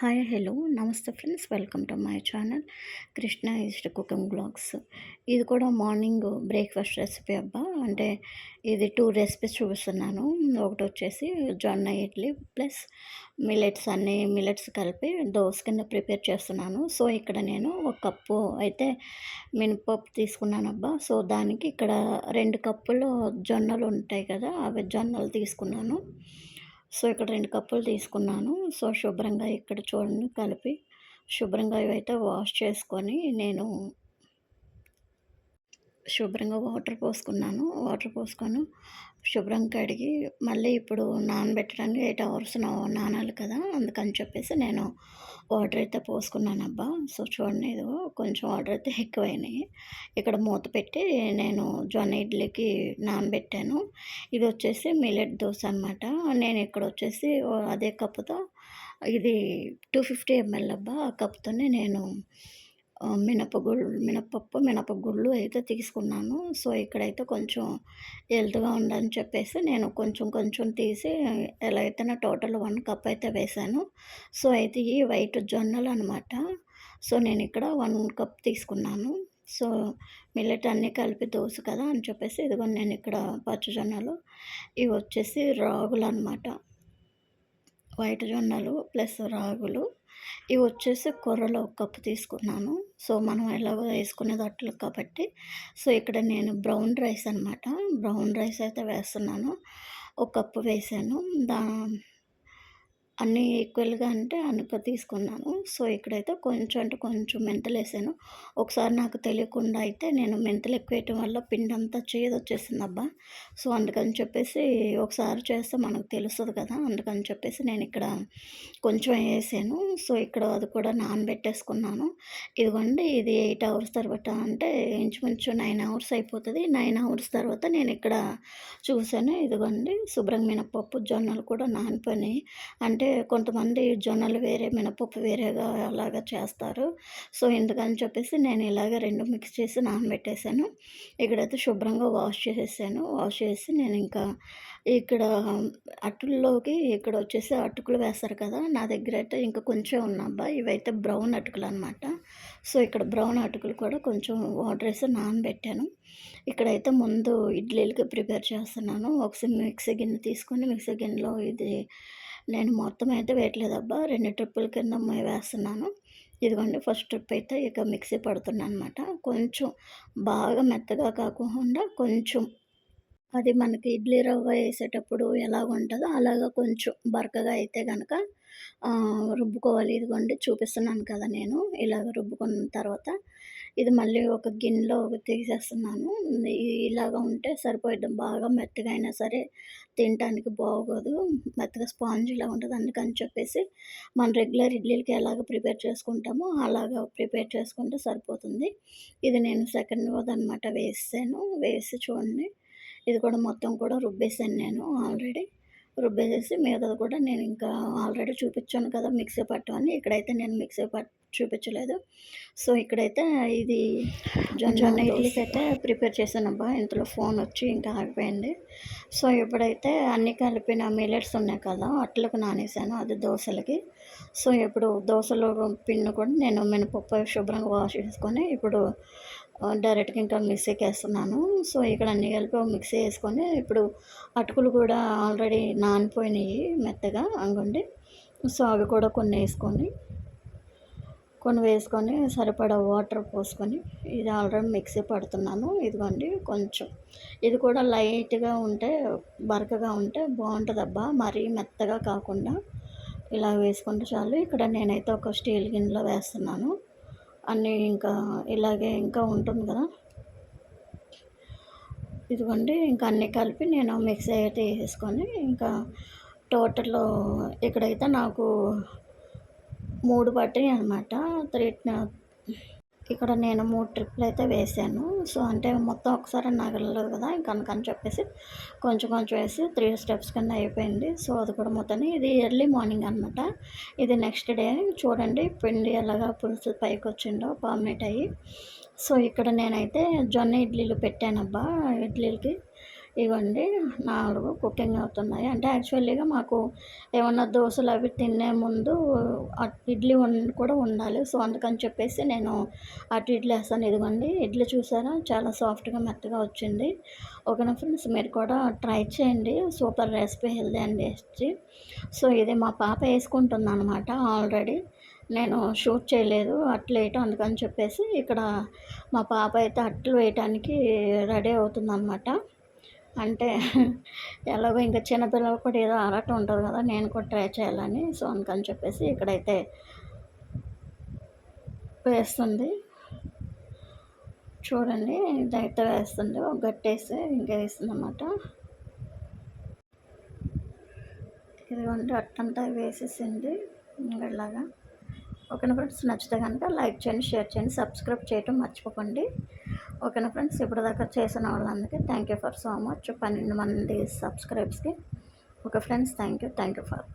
Hi hello నమస్తే friends, welcome to my channel Krishna east cooking blogs. ఇది కూడా morning breakfast recipe అబ్బా. అంటే ఇది 2 రెసిపీస్ చూపిస్తున్నాను. ఒకటి వచ్చేసి జొన్న ఇడ్లీ ప్లస్ మిల్లెట్స్ కలిపి దోస కింద ప్రిపేర్ చేస్తున్నాను. సో ఇక్కడ నేను ఒక కప్పు అయితే మినపప్పు తీసుకున్నానబ్బా. సో దానికి ఇక్కడ 2 కప్పులు జొన్నలు ఉంటాయి కదా, అవి జొన్నలు తీసుకున్నాను. సో ఇక్కడ 2 కప్పులు తీసుకున్నాను. సో శుభ్రంగా ఇక్కడ చూడండి కలిపి శుభ్రంగా ఇవైతే వాష్ చేసుకొని నేను శుభ్రంగా వాటర్ పోసుకొని శుభ్రంగా కడిగి మళ్ళీ ఇప్పుడు నానబెట్టడానికి 8 అవర్స్ నానాలి కదా, అందుకని చెప్పేసి నేను వాటర్ అయితే పోసుకున్నానబ్బా. సో చూడండి, ఇదిగో కొంచెం వాటర్ అయితే ఎక్కువైనాయి. ఇక్కడ మూత పెట్టి నేను జొన్న ఇడ్లీకి నానబెట్టాను. ఇది వచ్చేసి మిల్లెట్ దోస అనమాట. నేను ఇక్కడ వచ్చేసి అదే కప్పుతో ఇది 250 ml అబ్బా. ఆ కప్తోనే నేను మినపగుళ్ళు అయితే తీసుకున్నాను. సో ఇక్కడైతే కొంచెం హెల్త్‌గా ఉందని చెప్పేసి నేను కొంచెం కొంచెం తీసి ఎలా అయితేనే టోటల్ 1 కప్ అయితే వేశాను. సో అయితే ఈ వైట్ జొన్నలనమాట. సో నేనిక్కడ 1 కప్ తీసుకున్నాను. సో మిల్లెట్ అన్నీ కలిపి దోస కదా అని చెప్పేసి ఇదిగోండి నేనిక్కడ పచ్చజొన్నలు, ఇవి వచ్చేసి రాగులనమాట. వైట్ జొన్నలు ప్లస్ రాగులు, ఇవి వచ్చేసి కొర్రలు ఒక కప్పు తీసుకున్నాను. సో మనం ఎలాగో వేసుకునేది అట్లు కాబట్టి, సో ఇక్కడ నేను బ్రౌన్ రైస్ అనమాట. బ్రౌన్ రైస్ అయితే వేస్తున్నాను. ఒక కప్పు వేసాను. అన్నీ ఈక్వల్‌గా అంటే అనుక తీసుకున్నాను. సో ఇక్కడైతే కొంచెం అంటే కొంచెం మెంతులేసాను. ఒకసారి నాకు తెలియకుండా అయితే నేను మెంతులు ఎక్కువేయటం వల్ల పిండంతా చేదొచ్చేసిందబ్బా. సో అందుకని చెప్పేసి ఒకసారి చేస్తే మనకు తెలుస్తది కదా, అందుకని చెప్పేసి నేనిక్కడ కొంచెం ఏసాను. సో ఇక్కడ అది కూడా నానబెట్టేసుకున్నాను. ఇదిగోండి ఇది 8 అవర్స్ తర్వాత అంటే ఇంచుమించు 9 అవర్స్ అయిపోతది. 9 అవర్స్ తర్వాత నేనిక్కడ చూసాను. ఇదిగోండి శుభ్రంగా మినపప్పు, జొన్నలు కూడా నానిపోయినాయి. అంటే కొంతమంది జొన్నలు వేరే, మినపప్పు వేరేగా అలాగా చేస్తారు. సో ఎందుకని చెప్పేసి నేను ఇలాగ 2 మిక్స్ చేసి నానబెట్టేసాను. ఇక్కడైతే శుభ్రంగా వాష్ చేసి నేను ఇంకా ఇక్కడ అటుల్లోకి ఇక్కడ వచ్చేసి అటుకులు వేస్తారు కదా, నా దగ్గర అయితే ఇంకా కొంచెం ఉన్నబ్బా. ఇవైతే బ్రౌన్ అటుకులనమాట. సో ఇక్కడ బ్రౌన్ అటుకులు కూడా కొంచెం వాటర్ వేసి నానబెట్టాను. ఇక్కడైతే ముందు ఇడ్లీలకి ప్రిపేర్ చేస్తున్నాను. ఒక మిక్సీ గిన్నె తీసుకొని మిక్సీ గిన్నెలో ఇది నేను మొత్తం అయితే వేయట్లేదబ్బా, 2 ట్రిప్పుల కింద వేస్తున్నాను. ఇదిగోండి ఫస్ట్ ట్రిప్ అయితే ఇక మిక్సీ పడుతున్నానమాట. కొంచెం బాగా మెత్తగా కాకుండా కొంచెం అది మనకి ఇడ్లీ రవ్వ ఏసేటప్పుడు ఎలాగుంటదో అలాగా కొంచెం బరకగా అయితే గనక రుబ్బుకోవాలి. ఇదిగోండి చూపిస్తున్నాను కదా నేను. ఇలాగ రుబ్బుకున్న తర్వాత ఇది మళ్ళీ ఒక గిన్నెలో తీసేస్తున్నాను. ఇలాగ ఉంటే సరిపోయిద్ది. బాగా మెత్తగా అయినా సరే తినటానికి బాగోదు. మెత్తగా స్పాంజిలా ఉంటది. అందుకని చెప్పేసి మనం రెగ్యులర్ ఇడ్లీలకి ఎలాగ ప్రిపేర్ చేసుకుంటామో అలాగా ప్రిపేర్ చేసుకుంటే సరిపోతుంది. ఇది నేను సెకండ్‌దనమాట వేసేసాను. వేసి చూడండి, ఇది కూడా మొత్తం కూడా రుబ్బేసాను నేను ఆల్రెడీ. రుబ్బేసేసి మిగతాది కూడా నేను ఇంకా ఆల్రెడీ చూపిచ్చాను కదా మిక్సీ పట్టమని. ఇక్కడైతే నేను మిక్సీ చూపించలేదు. సో ఇక్కడైతే ఇది జొన్న ఇడ్లీకి అయితే ప్రిపేర్ చేశానబ్బా. ఇంతలో ఫోన్ వచ్చి ఇంకా ఆగిపోయింది. సో ఇప్పుడైతే అన్నీ కలిపిన మిల్లెట్స్ ఉన్నాయి కదా, అట్లకు నానేసాను అది దోసలకి. సో ఇప్పుడు దోసలో పిండి కూడా నేను మినపప్పు శుభ్రంగా వాష్ చేసుకొని ఇప్పుడు డైరెక్ట్‌గా ఇంకా మిక్సీకేస్తున్నాను. సో ఇక్కడ అన్నీ కలిపి ఒక మిక్సీ వేసుకొని ఇప్పుడు అటుకులు కూడా ఆల్రెడీ నానిపోయినాయి మెత్తగా అంగోండి. సో అవి కూడా కొన్ని వేసుకొని సరిపడా వాటర్ పోసుకొని ఇది ఆల్రెడీ మిక్సీ పడుతున్నాను. ఇదిగోండి కొంచెం ఇది కూడా లైట్‌గా ఉంటే బరకగా ఉంటే బావుంటదబ్బా. మరీ మెత్తగా కాకుండా ఇలా వేసుకుంటే చాలు. ఇక్కడ నేనైతే ఒక స్టీల్ గిన్నెలో వేస్తున్నాను. అన్నీ ఇంకా ఇలాగే ఇంకా ఉంటుంది కదా, ఇదిగోండి ఇంకా అన్నీ కలిపి నేను మిక్సీ అయితే వేసేసుకొని ఇంకా టోటల్ ఇక్కడైతే నాకు 3 పట్టినాయి అనమాట. ఇక్కడ నేను 3 ట్రిప్పులు అయితే వేసాను. సో అంటే మొత్తం ఒకసారి నగలలేదు కదా, ఇంకా అందుకని చెప్పేసి కొంచెం కొంచెం వేసి 3 స్టెప్స్ కింద అయిపోయింది. సో అది కూడా మొత్తాన్ని ఇది ఎర్లీ మార్నింగ్ అనమాట. ఇది నెక్స్ట్ డే చూడండి పిండి ఎలాగా పులుసు పైకి వచ్చిందో పామినేట్ అయ్యి. సో ఇక్కడ నేనైతే జొన్న ఇడ్లీలు పెట్టానబ్బా ఇడ్లీలకి. ఇవ్వండి 4 కుకింగ్ అవుతున్నాయి. అంటే యాక్చువల్లీగా మాకు ఏమన్నా దోసలు అవి తినే ముందు ఇడ్లీ కూడా ఉండాలి. సో, అందుకని చెప్పేసి నేను అటు ఇడ్లీ ఏస్తాను. ఇదిగోండి ఇడ్లీ చూసారా చాలా సాఫ్ట్‌గా మెత్తగా వచ్చింది. ఓకేనా ఫ్రెండ్స్, మీరు కూడా ట్రై చేయండి. Super recipe, healthy and tasty. So, ఇది మా పాప ఏసుకుంటుందనమాట ఆల్రెడీ. నేను షూట్ చేయలేదు అట్లు వేయటం, అందుకని చెప్పేసి ఇక్కడ మా పాప అయితే అట్లు వేయటానికి రెడీ అవుతుందనమాట. అంటే ఎలాగో ఇంకా చిన్నపిల్లలకు కూడా ఏదో ఆరాటం ఉంటది కదా! నేను కూడా ట్రై చేయాలని. సో, అందుకని చెప్పేసి ఇక్కడైతే వేస్తుంది. చూడండి ఇదైతే వేస్తుంది. ఒక గట్టేసి ఇంకా వేస్తుందనమాట. ఇదిగోండి అట్టంతా వేసేసింది ఇలాగా. ఓకేనా ఫ్రెండ్స్, నచ్చితే కనుక లైక్ చేయండి, షేర్ చేయండి, సబ్స్క్రైబ్ చేయటం మర్చిపోకండి. ఓకేనా ఫ్రెండ్స్, ఇప్పటిదాకా చేసిన వాళ్ళందరికీ thank you for so much. 12 మంది సబ్స్క్రైబ్స్కి. Okay friends, thank you for